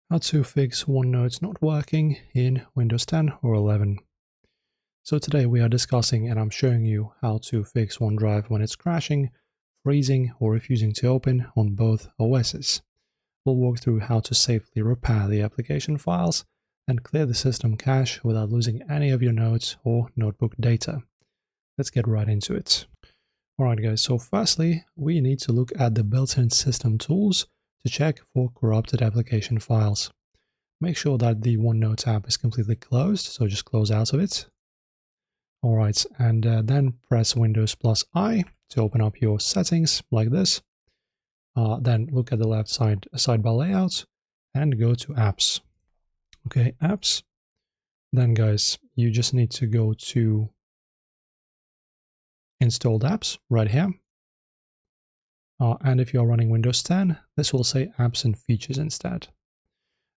How to fix OneNote not working in Windows 10 or 11. So today we are discussing and I'm showing you how to fix OneDrive when it's crashing, freezing or refusing to open on both OSs. We'll walk through how to safely repair the application files and clear the system cache without losing any of your notes or notebook data. Let's get right into it. Alright guys, so firstly, we need to look at the built-in system tools to check for corrupted application files. Make sure that the OneNote app is completely closed, so just close out of it. Alright, and then press Windows+I to open up your settings like this. Then look at the left side sidebar layout and go to Apps. Okay, Apps. Then guys, you just need to go to Installed Apps right here. And if you're running Windows 10, this will say Apps and Features instead.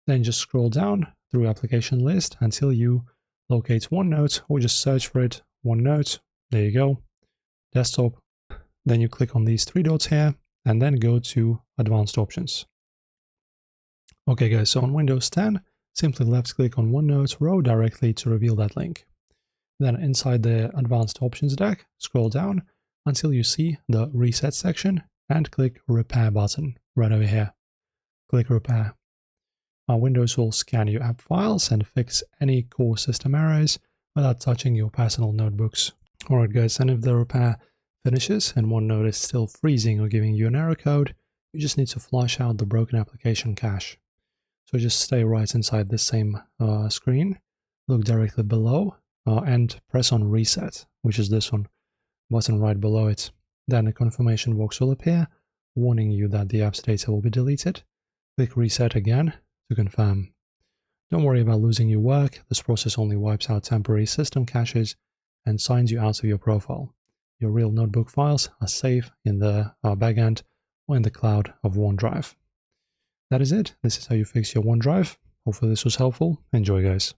Then just scroll down through application list until you locate OneNote, or just search for it, OneNote. There you go, desktop. Then you click on these three dots here and then go to Advanced Options. Okay guys, so on Windows 10, simply left click on OneNote row directly to reveal that link. Then inside the Advanced Options deck, scroll down until you see the Reset section and click Repair button right over here. Click Repair. Windows will scan your app files and fix any core system errors without touching your personal notebooks. Alright guys, and if the repair finishes and OneNote is still freezing or giving you an error code, you just need to flush out the broken application cache. So just stay right inside the same screen, look directly below, and press on Reset, which is this one, button right below it. Then a confirmation box will appear, warning you that the app's data will be deleted. Click Reset again to confirm. Don't worry about losing your work, this process only wipes out temporary system caches and signs you out of your profile. Your real notebook files are safe in the backend or in the cloud of OneDrive. That is it. This is how you fix your OneDrive. Hopefully this was helpful. Enjoy guys.